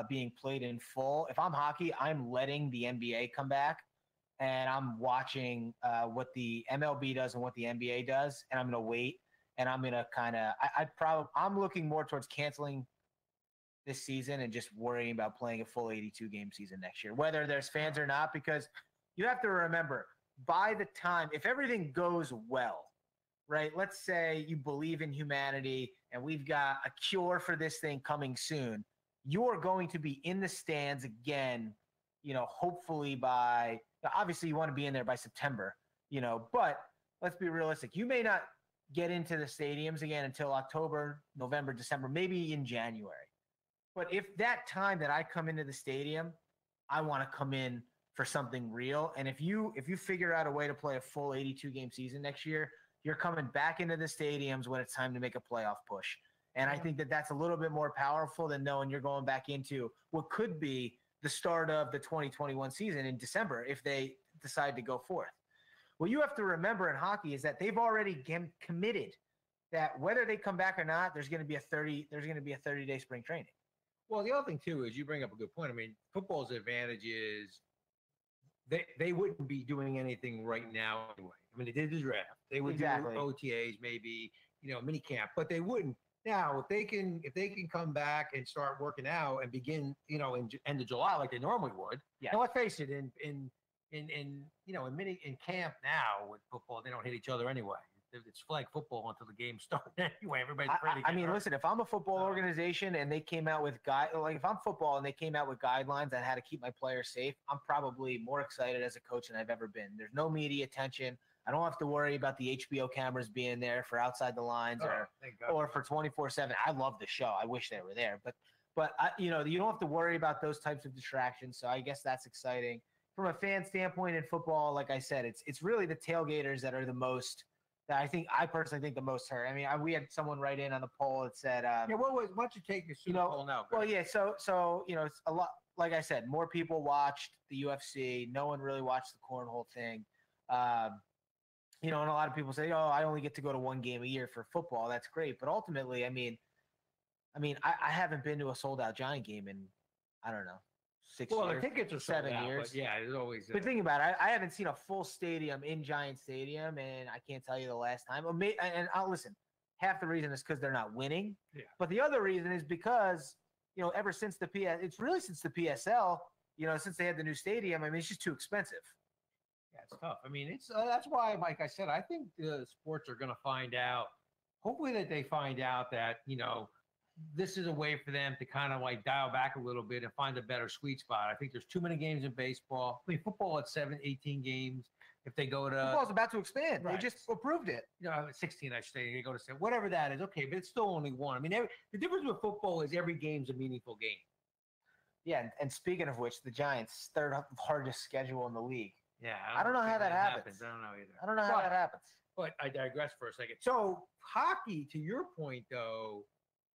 being played in full. If I'm hockey, I'm letting the NBA come back, and I'm watching what the MLB does and what the NBA does, and I'm going to wait. And I'm gonna I'm looking more towards canceling this season and just worrying about playing a full 82 game season next year, whether there's fans or not. Because you have to remember, by the time, if everything goes well, right? Let's say you believe in humanity and we've got a cure for this thing coming soon. You're going to be in the stands again. Hopefully obviously you want to be in there by September. But let's be realistic. You may not get into the stadiums again until October, November, December, maybe in January. But if that time that I come into the stadium, I want to come in for something real. And if you figure out a way to play a full 82 game season next year, you're coming back into the stadiums when it's time to make a playoff push. And I think that that's a little bit more powerful than knowing you're going back into what could be the start of the 2021 season in December if they decide to go forth. What you have to remember in hockey is that they've already committed that whether they come back or not, there's going to be a 30-day spring training. Well, the other thing too is you bring up a good point. I mean, football's advantage is they wouldn't be doing anything right now anyway. I mean, they did the draft. They would Exactly. do OTAs, maybe mini camp, but they wouldn't. Now, if they can come back and start working out and begin, end of July like they normally would. Yeah. And let's face it, in camp now with football, they don't hit each other anyway. It's flag football until the game starts anyway. Everybody's afraid to I get mean, hurt. listen, if I'm a football organization and they came out with if I'm football and they came out with guidelines on how to keep my players safe, I'm probably more excited as a coach than I've ever been. There's no media attention. I don't have to worry about the HBO cameras being there for outside the lines Thank God. or for 24/7. I love the show. I wish they were there, but you don't have to worry about those types of distractions. So I guess that's exciting from a fan standpoint in football. Like I said, it's really the tailgaters that are the most. That I personally think the most hurt. I mean, we had someone write in on the poll that said, why don't you take your Super Bowl now? well, yeah. So it's a lot. Like I said, more people watched the UFC. No one really watched the cornhole thing. And a lot of people say, "Oh, I only get to go to one game a year for football." That's great, but ultimately, I haven't been to a sold out Giant game in I don't know 6 years. Well, the tickets are sold 7 out, years. but yeah, there's always. But think about it. I haven't seen a full stadium in Giant Stadium, and I can't tell you the last time. And I'll listen. Half the reason is because they're not winning. Yeah. But the other reason is because ever since it's really since the PSL. Since they had the new stadium. I mean, it's just too expensive. Yeah, it's tough. I mean, it's that's why, like I said, I think the sports are going to find out. Hopefully, that they find out that this is a way for them to kind of like dial back a little bit and find a better sweet spot. I think there's too many games in baseball. I mean, football at 18 games. If they go to Football's about to expand. Right. They just approved it. 16, I should say, they go to 7, whatever that is. Okay, but it's still only one. I mean, the difference with football is every game's a meaningful game. Yeah, and speaking of which, the Giants' third hardest schedule in the league. Yeah, I don't know how that happens. I don't know either. I don't know how that happens. But I digress for a second. So hockey, to your point, though,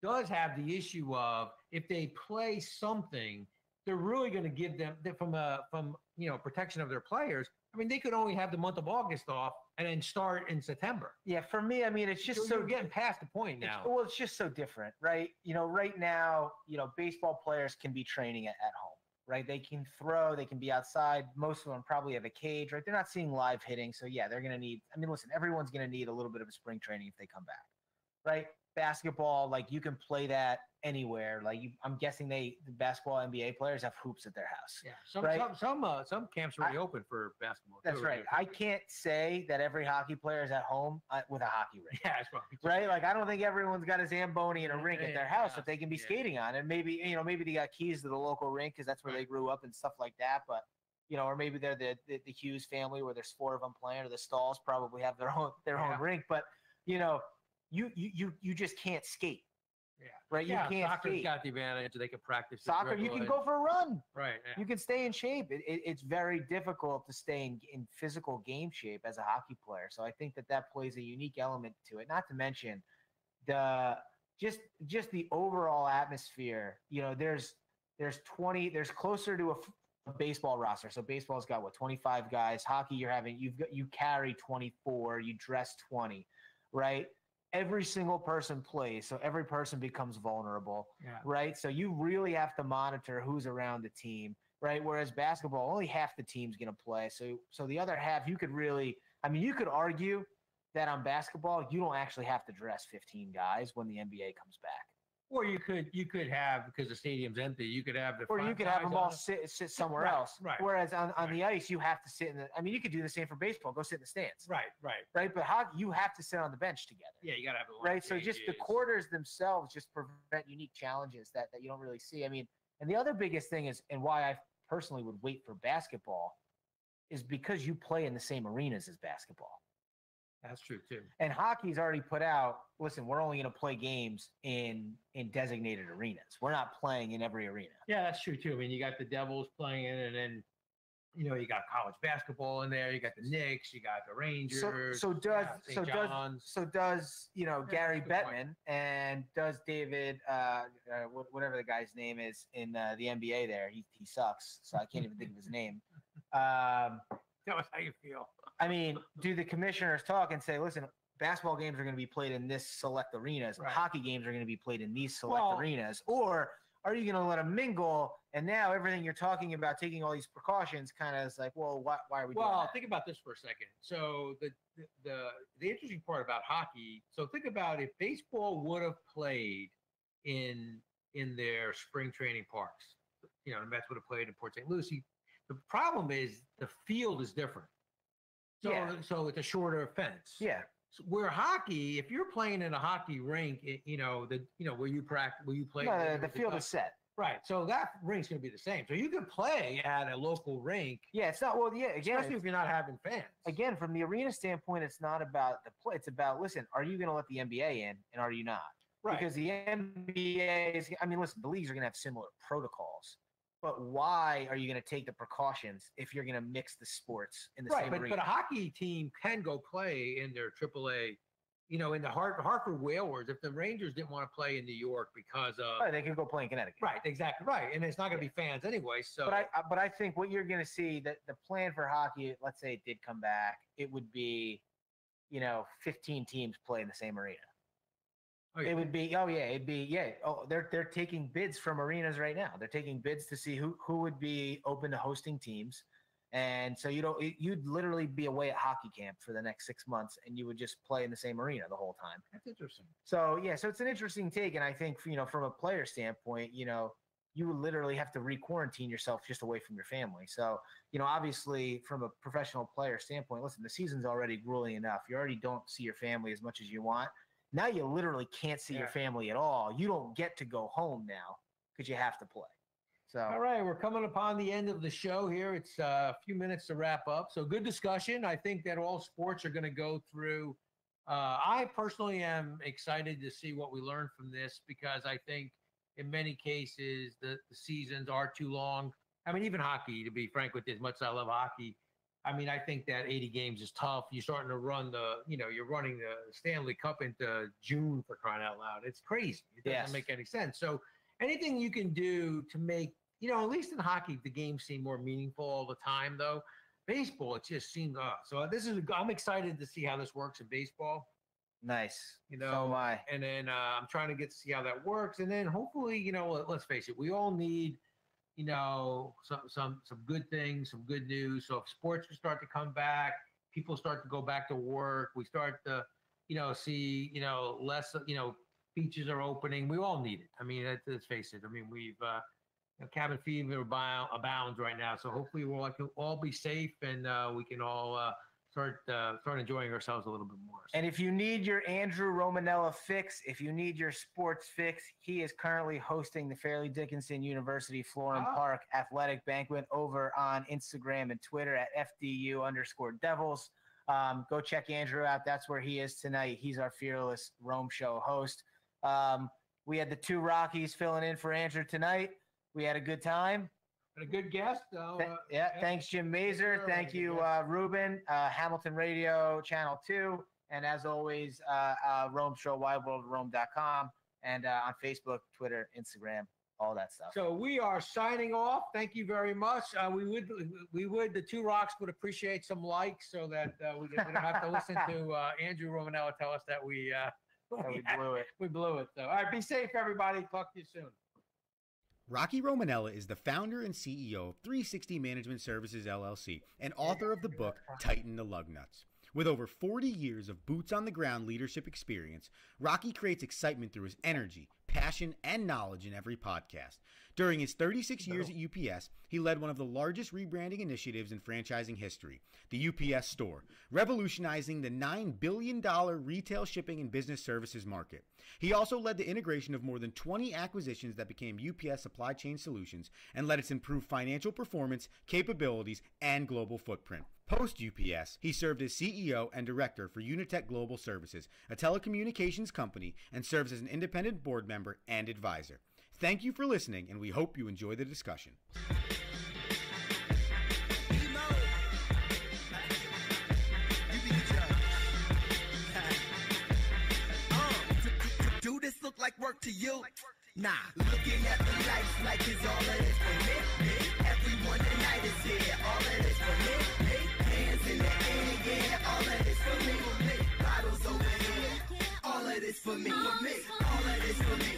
does have the issue of if they play something, they're really going to give them from protection of their players. I mean, they could only have the month of August off and then start in September. Yeah, for me, I mean, it's just You're getting past the point now. It's just so different, right? Right now, baseball players can be training at home, right? They can throw, they can be outside. Most of them probably have a cage, right? They're not seeing live hitting. So, yeah, they're going to need – I mean, listen, everyone's going to need a little bit of a spring training if they come back, right? Basketball, like you can play that anywhere. Like I'm guessing the basketball NBA players have hoops at their house. Yeah, some camps already open for basketball. That's right. I can't say that every hockey player is at home with a hockey rink. Yeah, that's right. Like I don't think everyone's got a Zamboni and a rink at their house that they can be skating on. And maybe maybe they got keys to the local rink because that's where they grew up and stuff like that. But or maybe they're the Hughes family where there's 4 of them playing, or the Stalls probably have their own rink. But you just can't skate. Yeah. Right. You can't soccer's skate. got the advantage. They can practice. Soccer, you can go for a run. Right. Yeah. You can stay in shape. It's very difficult to stay in physical game shape as a hockey player. So I think that plays a unique element to it. Not to mention just the overall atmosphere. There's closer to a baseball roster. So baseball's got 25 guys. Hockey, you carry 24. You dress 20, right? Every single person plays, so every person becomes vulnerable, right? So you really have to monitor who's around the team, right? Whereas basketball, only half the team's going to play. So the other half, you could argue that on basketball, you don't actually have to dress 15 guys when the NBA comes back. Or you could have, because the stadium's empty, you could have the. Or you could have them all sit somewhere else. Right. Whereas on the ice, you have to sit in the. I mean, you could do the same for baseball. Go sit in the stands. Right. Right. But hockey, you have to sit on the bench together. Yeah, you gotta have a right. So just the quarters themselves just prevent unique challenges that you don't really see. I mean, and the other biggest thing is, and why I personally would wait for basketball, is because you play in the same arenas as basketball. That's true too. And hockey's already put out, listen, we're only going to play games in designated arenas. We're not playing in every arena. Yeah, that's true too. I mean, you got the Devils playing in, and then you got college basketball in there. You got the Knicks. You got the Rangers. So does Gary Bettman and does David whatever the guy's name is in the NBA there? He sucks, so I can't even think of his name. Tell us how you feel. I mean, do the commissioners talk and say, listen, basketball games are going to be played in this select arenas, right. Hockey games are going to be played in these select arenas, or are you going to let them mingle? And now everything you're talking about, taking all these precautions, kind of is like, well, why are we doing Well, that? think about this for a second. So the interesting part about hockey. So think about if baseball would have played in their spring training parks. You know, the Mets would have played in Port St. Lucie. The problem is the field is different. So so it's a shorter fence. Yeah. So where hockey, if you're playing in a hockey rink, where you practice, where you play, No, the field is set. right. So that rink's going to be the same. So you can play at a local rink, Yeah, it's not. Well, yeah. Again, especially if you're not having fans. again, from the arena standpoint, it's not about the play. It's about, listen, are you going to let the NBA in, and are you not? Right. Because the NBA is. I mean, listen, the leagues are going to have similar protocols, but why are you going to take the precautions if you're going to mix the sports in the right, same but arena? a hockey team can go play in their AAA. You know, in the Hartford Whalers, if the Rangers didn't want to play in New York because of Right, they could go play in Connecticut. right, exactly right, and it's not going to be fans anyway. So, But I think what you're going to see, that the plan for hockey, let's say it did come back, it would be, 15 teams play in the same arena. oh, yeah. It would be, they're taking bids from arenas right now. They're taking bids to see who would be open to hosting teams. And so you'd literally be away at hockey camp for the next 6 months, and you would just play in the same arena the whole time. That's interesting. So so it's an interesting take, and I think from a player standpoint, you would literally have to re-quarantine yourself just away from your family. So obviously from a professional player standpoint, listen, the season's already grueling enough. You already don't see your family as much as you want. Now you literally can't see your family at all. You don't get to go home now because you have to play. So All right, we're coming upon the end of the show here. It's a few minutes to wrap up. So good discussion. I think that all sports are going to go through. I personally am excited to see what we learn from this, because I think in many cases the seasons are too long. I mean, even hockey, to be frank with you, as much as I love hockey, I mean, I think that 80 games is tough. You're starting to run you're running the Stanley Cup into June, for crying out loud. It's crazy. It doesn't make any sense. So anything you can do to make, at least in hockey, the games seem more meaningful all the time, though. Baseball, it just seems, so I'm excited to see how this works in baseball. nice. So am I. And then I'm trying to get to see how that works. And then hopefully, let's face it, we all need, some good things, some good news. So if sports start to come back, people start to go back to work, we start to, see, less, beaches are opening. We all need it. I mean, let's face it. I mean, we've cabin fever abounds right now. So hopefully we'll all be safe, and we can all start enjoying ourselves a little bit more. And if you need your Andrew Romanella fix, if you need your sports fix, he is currently hosting the Fairleigh Dickinson University Florham Park Athletic Banquet over on Instagram and Twitter at FDU_Devils. Go check Andrew out. That's where he is tonight. He's our fearless Rome Show host. We had the two Rockies filling in for Andrew tonight. We had a good time. And a good guest. Thanks, Jim Mazer. Thank you, Ruben, Hamilton Radio, Channel 2. And as always, Rome Show, wideworldrome.com, and on Facebook, Twitter, Instagram, all that stuff. So we are signing off. Thank you very much. The two rocks would appreciate some likes, so that we don't have to listen to Andrew Romanella tell us that we blew it. We blew it. So, all right, be safe, everybody. Talk to you soon. Rocky Romanella is the founder and CEO of 360 Management Services, LLC, and author of the book, Tighten the Lug Nuts. With over 40 years of boots-on-the-ground leadership experience, Rocky creates excitement through his energy, passion, and knowledge in every podcast. During his 36 years at UPS, he led one of the largest rebranding initiatives in franchising history, the UPS Store, revolutionizing the $9 billion retail shipping and business services market. He also led the integration of more than 20 acquisitions that became UPS Supply Chain Solutions and led its improved financial performance, capabilities, and global footprint. Post-UPS, he served as CEO and director for Unitech Global Services, a telecommunications company, and serves as an independent board member and advisor. Thank you for listening, and we hope you enjoy the discussion. Do this look like work to you? Nah, looking at the lights like it's all of this for me. Everyone tonight is here, all of this for me. Hands in the air, yeah, all of this for me. Bottles over here, all of this for me. All of this for me,